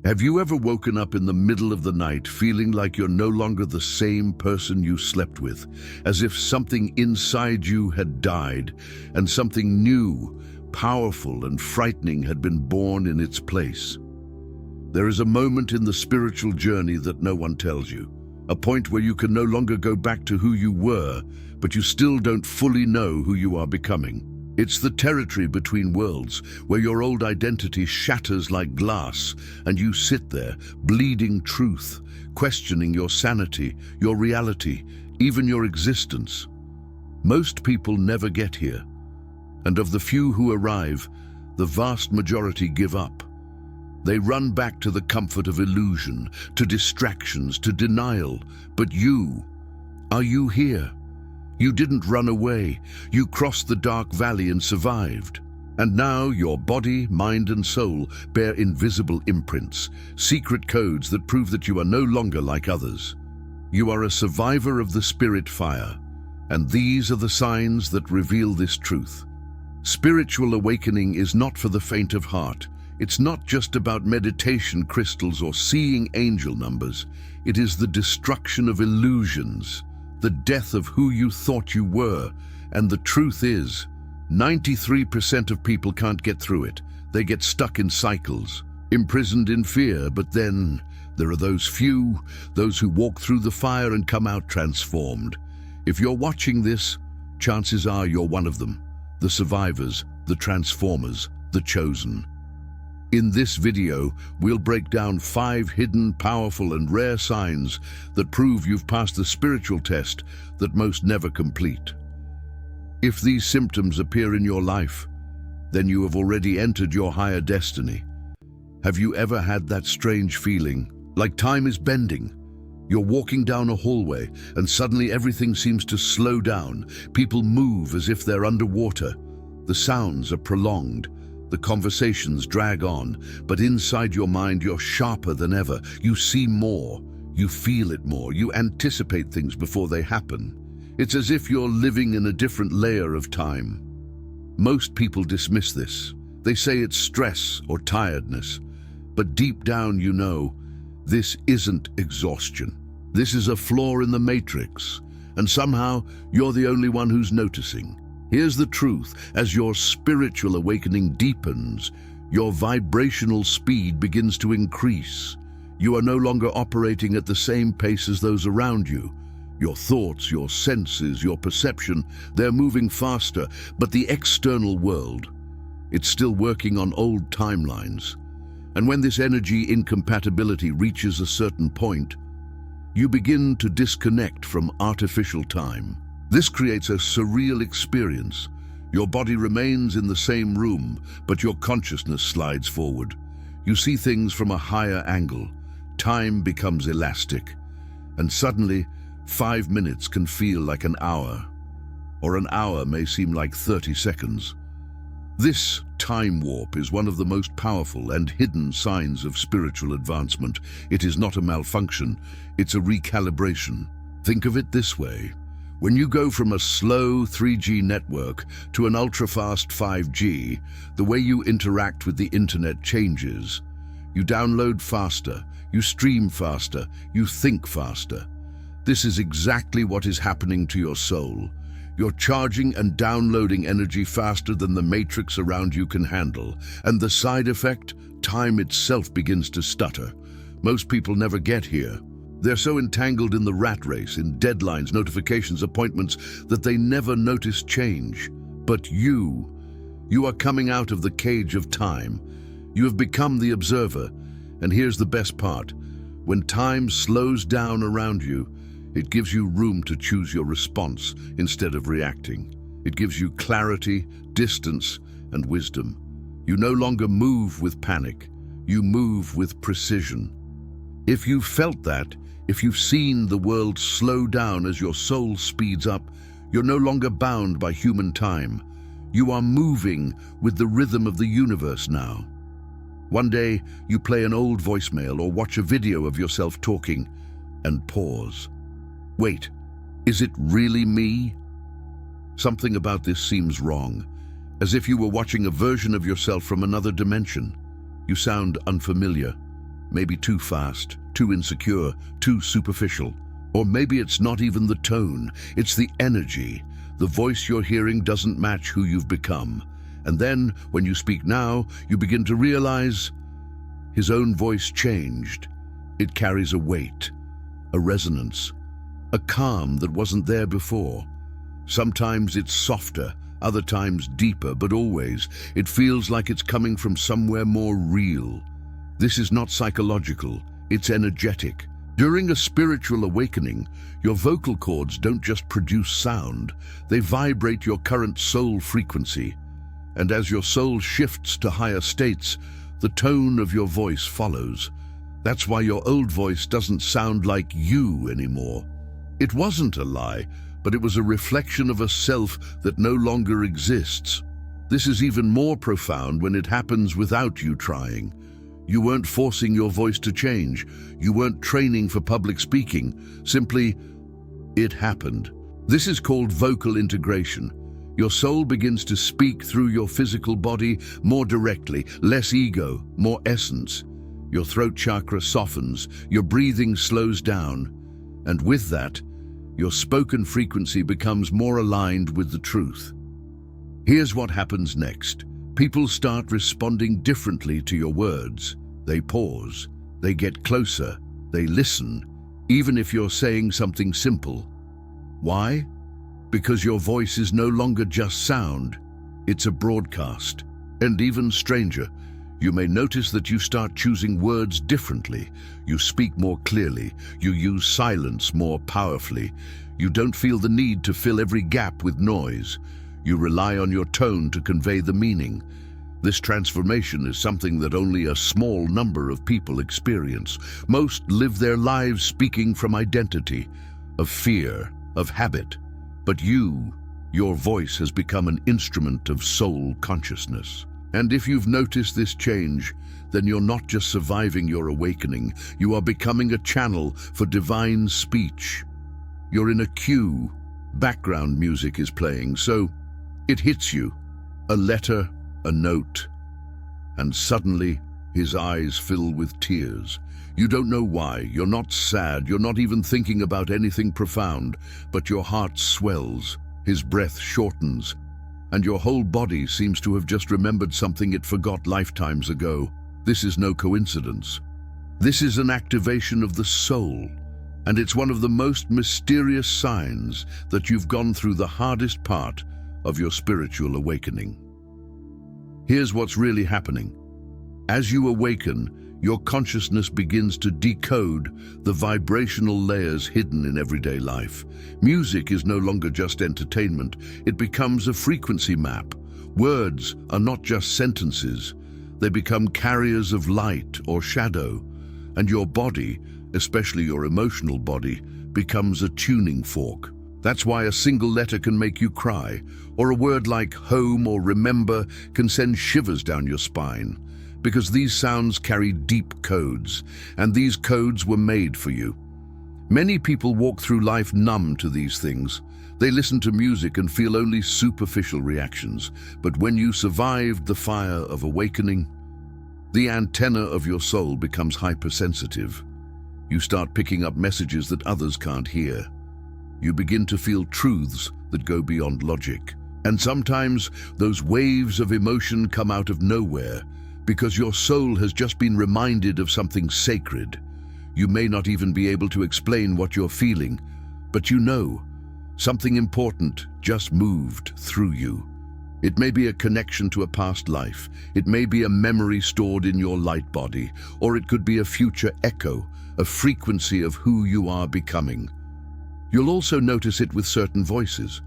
Have you ever woken up in the middle of the night feeling like you're no longer the same person you slept with, as if something inside you had died and something new, powerful and frightening had been born in its place? There is a moment in the spiritual journey that no one tells you, a point where you can no longer go back to who you were, but you still don't fully know who you are becoming. It's the territory between worlds, where your old identity shatters like glass, and you sit there, bleeding truth, questioning your sanity, your reality, even your existence. Most people never get here, and of the few who arrive, the vast majority give up. They run back to the comfort of illusion, to distractions, to denial. But you, are you here? You didn't run away. You crossed the dark valley and survived. And now your body, mind and soul bear invisible imprints, secret codes that prove that you are no longer like others. You are a survivor of the spirit fire, and these are the signs that reveal this truth. Spiritual awakening is not for the faint of heart. It's not just about meditation crystals or seeing angel numbers. It is the destruction of illusions, the death of who you thought you were. And the truth is, 93% of people can't get through it. They get stuck in cycles, imprisoned in fear. But then there are those few, those who walk through the fire and come out transformed. If you're watching this, chances are you're one of them, the survivors, the transformers, the chosen. In this video, we'll break down 5 hidden, powerful and rare signs that prove you've passed the spiritual test that most never complete. If these symptoms appear in your life, then you have already entered your higher destiny. Have you ever had that strange feeling, like time is bending? You're walking down a hallway and suddenly everything seems to slow down. People move as if they're underwater. The sounds are prolonged. The conversations drag on, but inside your mind you're sharper than ever. You see more, you feel it more, you anticipate things before they happen. It's as if you're living in a different layer of time. Most people dismiss this. They say it's stress or tiredness. But deep down you know, this isn't exhaustion. This is a flaw in the matrix, and somehow you're the only one who's noticing. Here's the truth: as your spiritual awakening deepens, your vibrational speed begins to increase. You are no longer operating at the same pace as those around you. Your thoughts, your senses, your perception, they're moving faster, but the external world, it's still working on old timelines. And when this energy incompatibility reaches a certain point, you begin to disconnect from artificial time. This creates a surreal experience. Your body remains in the same room, but your consciousness slides forward. You see things from a higher angle. Time becomes elastic. And suddenly, 5 minutes can feel like an hour, or an hour may seem like 30 seconds. This time warp is one of the most powerful and hidden signs of spiritual advancement. It is not a malfunction, it's a recalibration. Think of it this way. When you go from a slow 3G network to an ultra-fast 5G, the way you interact with the internet changes. You download faster, you stream faster, you think faster. This is exactly what is happening to your soul. You're charging and downloading energy faster than the matrix around you can handle. And the side effect? Time itself begins to stutter. Most people never get here. They're so entangled in the rat race, in deadlines, notifications, appointments, that they never notice change. But you are coming out of the cage of time. You have become the observer. And here's the best part. When time slows down around you, it gives you room to choose your response instead of reacting. It gives you clarity, distance, and wisdom. You no longer move with panic. You move with precision. If you've felt that, if you've seen the world slow down as your soul speeds up, you're no longer bound by human time. You are moving with the rhythm of the universe now. One day, you play an old voicemail or watch a video of yourself talking and pause. Wait, is it really me? Something about this seems wrong, as if you were watching a version of yourself from another dimension. You sound unfamiliar. maybe too fast, too insecure, too superficial. Or maybe it's not even the tone, it's the energy. The voice you're hearing doesn't match who you've become. And then, when you speak now, you begin to realize his own voice changed. It carries a weight, a resonance, a calm that wasn't there before. Sometimes it's softer, other times deeper, but always it feels like it's coming from somewhere more real. This is not psychological, it's energetic. During a spiritual awakening, your vocal cords don't just produce sound, they vibrate your current soul frequency. And as your soul shifts to higher states, the tone of your voice follows. That's why your old voice doesn't sound like you anymore. It wasn't a lie, but it was a reflection of a self that no longer exists. This is even more profound when it happens without you trying. You weren't forcing your voice to change. You weren't training for public speaking. Simply, it happened. This is called vocal integration. Your soul begins to speak through your physical body more directly, less ego, more essence. Your throat chakra softens, your breathing slows down, and with that, your spoken frequency becomes more aligned with the truth. Here's what happens next. People start responding differently to your words. They pause, they get closer, they listen, even if you're saying something simple. Why? Because your voice is no longer just sound, it's a broadcast. And even stranger, you may notice that you start choosing words differently. You speak more clearly, you use silence more powerfully. You don't feel the need to fill every gap with noise. You rely on your tone to convey the meaning. This transformation is something that only a small number of people experience. Most live their lives speaking from identity, of fear, of habit. But your voice has become an instrument of soul consciousness. And if you've noticed this change, then you're not just surviving your awakening, you are becoming a channel for divine speech. You're in a queue, background music is playing, so it hits you, a letter, a note, and suddenly his eyes fill with tears. You don't know why, you're not sad, you're not even thinking about anything profound, but your heart swells, his breath shortens, and your whole body seems to have just remembered something it forgot lifetimes ago. This is no coincidence. This is an activation of the soul, and it's one of the most mysterious signs that you've gone through the hardest part of your spiritual awakening. Here's what's really happening. As you awaken, your consciousness begins to decode the vibrational layers hidden in everyday life. Music is no longer just entertainment, it becomes a frequency map. Words are not just sentences, they become carriers of light or shadow, and your body, especially your emotional body, becomes a tuning fork. That's why a single letter can make you cry, or a word like home or remember can send shivers down your spine, because these sounds carry deep codes, and these codes were made for you. Many people walk through life numb to these things. They listen to music and feel only superficial reactions, but when you survived the fire of awakening, the antenna of your soul becomes hypersensitive. You start picking up messages that others can't hear. You begin to feel truths that go beyond logic. And sometimes those waves of emotion come out of nowhere because your soul has just been reminded of something sacred. You may not even be able to explain what you're feeling, but you know something important just moved through you. It may be a connection to a past life. It may be a memory stored in your light body, or it could be a future echo, a frequency of who you are becoming. You'll also notice it with certain voices.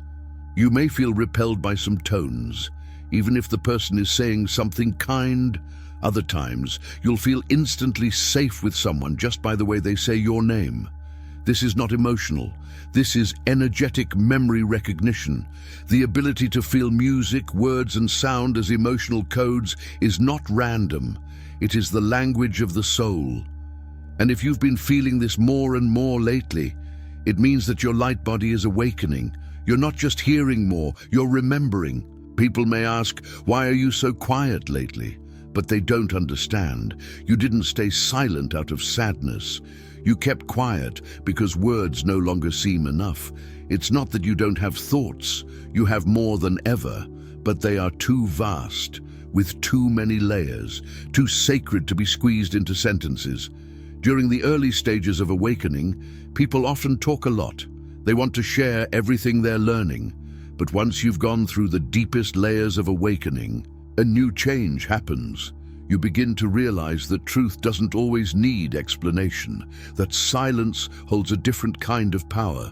You may feel repelled by some tones, even if the person is saying something kind. Other times, you'll feel instantly safe with someone just by the way they say your name. This is not emotional. This is energetic memory recognition. The ability to feel music, words, and sound as emotional codes is not random. It is the language of the soul. And if you've been feeling this more and more lately, it means that your light body is awakening. You're not just hearing more, you're remembering. People may ask, why are you so quiet lately? but they don't understand. You didn't stay silent out of sadness. You kept quiet because words no longer seem enough. It's not that you don't have thoughts. You have more than ever, but they are too vast, with too many layers, too sacred to be squeezed into sentences. During the early stages of awakening, people often talk a lot. They want to share everything they're learning. But once you've gone through the deepest layers of awakening, a new change happens. You begin to realize that truth doesn't always need explanation, that silence holds a different kind of power.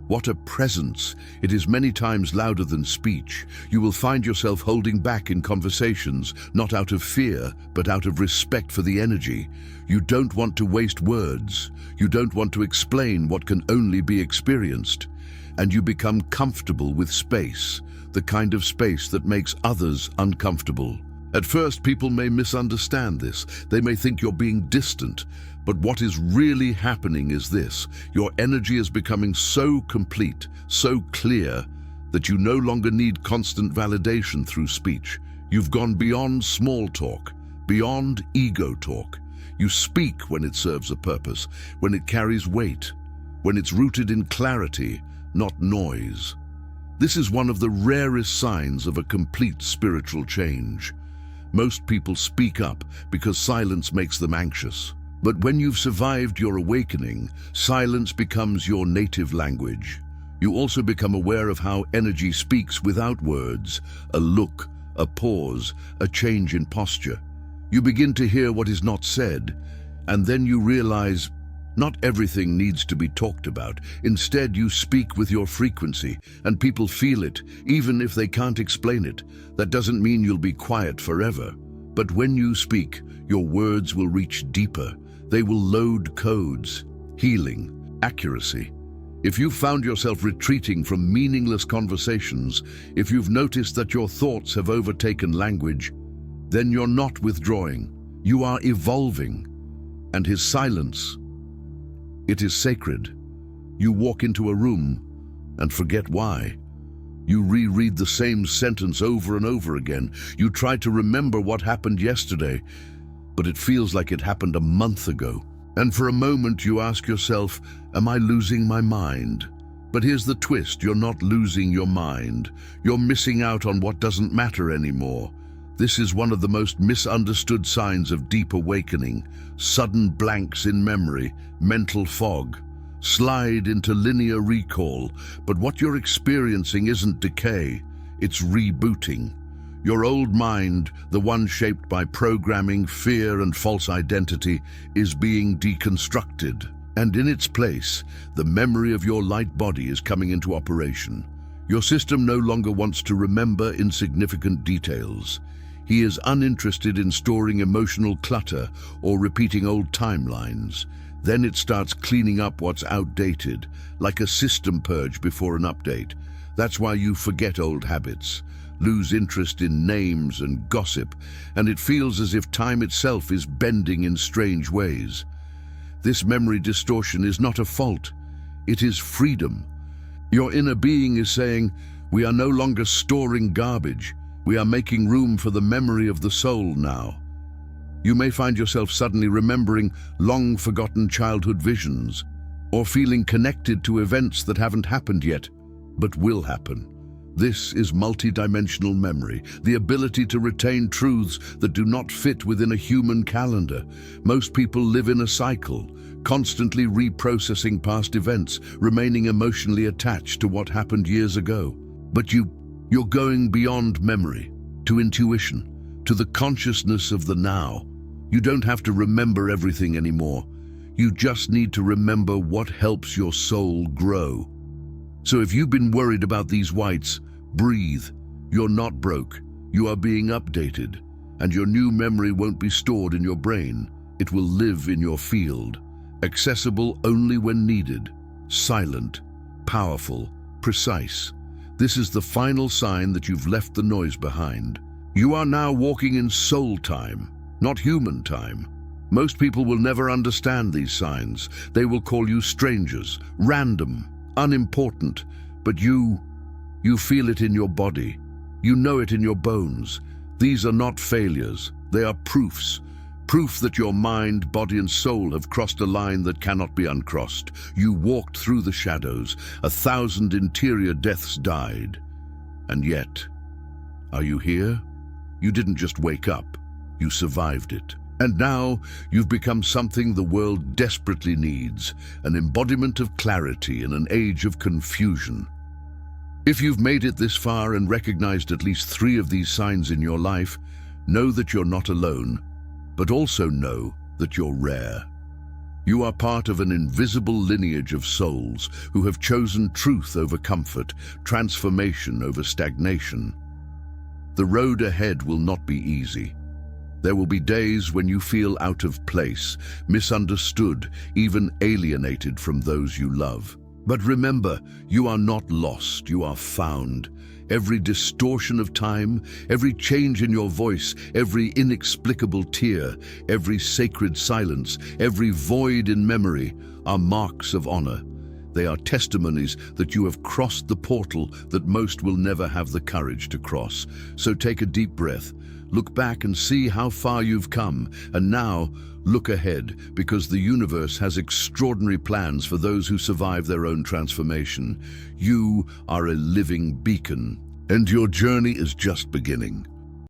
What a presence! It is many times louder than speech. You will find yourself holding back in conversations, not out of fear, but out of respect for the energy. You don't want to waste words. You don't want to explain what can only be experienced. And you become comfortable with space, the kind of space that makes others uncomfortable. At first, people may misunderstand this. They may think you're being distant. But what is really happening is this: your energy is becoming so complete, so clear, that you no longer need constant validation through speech. You've gone beyond small talk, beyond ego talk. You speak when it serves a purpose, when it carries weight, when it's rooted in clarity, not noise. This is one of the rarest signs of a complete spiritual change. Most people speak up because silence makes them anxious. But when you've survived your awakening, silence becomes your native language. You also become aware of how energy speaks without words, a look, a pause, a change in posture. You begin to hear what is not said, and then you realize not everything needs to be talked about. Instead, you speak with your frequency, and people feel it, even if they can't explain it. That doesn't mean you'll be quiet forever. But when you speak, your words will reach deeper. They will load codes, healing, accuracy. If you've found yourself retreating from meaningless conversations, if you've noticed that your thoughts have overtaken language, then you're not withdrawing. You are evolving. And his silence, it is sacred. You walk into a room and forget why. You reread the same sentence over and over again. You try to remember what happened yesterday, but it feels like it happened a month ago. And for a moment you ask yourself, am I losing my mind? But here's the twist: you're not losing your mind. You're missing out on what doesn't matter anymore. This is one of the most misunderstood signs of deep awakening. Sudden blanks in memory, mental fog. Slide into linear recall, but what you're experiencing isn't decay, it's rebooting. Your old mind, the one shaped by programming, fear, and false identity, is being deconstructed. And in its place, the memory of your light body is coming into operation. Your system no longer wants to remember insignificant details. He is uninterested in storing emotional clutter or repeating old timelines. Then it starts cleaning up what's outdated, like a system purge before an update. That's why you forget old habits, lose interest in names and gossip, and it feels as if time itself is bending in strange ways. This memory distortion is not a fault, it is freedom. Your inner being is saying, we are no longer storing garbage, we are making room for the memory of the soul now. You may find yourself suddenly remembering long-forgotten childhood visions, or feeling connected to events that haven't happened yet, but will happen. This is multidimensional memory, the ability to retain truths that do not fit within a human calendar. Most people live in a cycle, constantly reprocessing past events, remaining emotionally attached to what happened years ago. But you're going beyond memory, to intuition, to the consciousness of the now. You don't have to remember everything anymore. You just need to remember what helps your soul grow. So if you've been worried about these whites, breathe. You're not broke. You are being updated. And your new memory won't be stored in your brain. It will live in your field. Accessible only when needed. Silent, powerful, precise. This is the final sign that you've left the noise behind. You are now walking in soul time, not human time. Most people will never understand these signs. They will call you strangers, random, unimportant, but you feel it in your body. You know it in your bones. These are not failures, They are proofs. Proof that your mind, body and soul have crossed a line that cannot be uncrossed. You walked through the shadows. 1,000 interior deaths died. And yet, are you here? You didn't just wake up. You survived it. And now, you've become something the world desperately needs, an embodiment of clarity in an age of confusion. If you've made it this far and recognized at least 3 of these signs in your life, know that you're not alone, but also know that you're rare. You are part of an invisible lineage of souls who have chosen truth over comfort, transformation over stagnation. The road ahead will not be easy. There will be days when you feel out of place, misunderstood, even alienated from those you love. But remember, you are not lost, you are found. Every distortion of time, every change in your voice, every inexplicable tear, every sacred silence, every void in memory are marks of honor. They are testimonies that you have crossed the portal that most will never have the courage to cross. So take a deep breath. Look back and see how far you've come, and now look ahead, because the universe has extraordinary plans for those who survive their own transformation. You are a living beacon, and your journey is just beginning.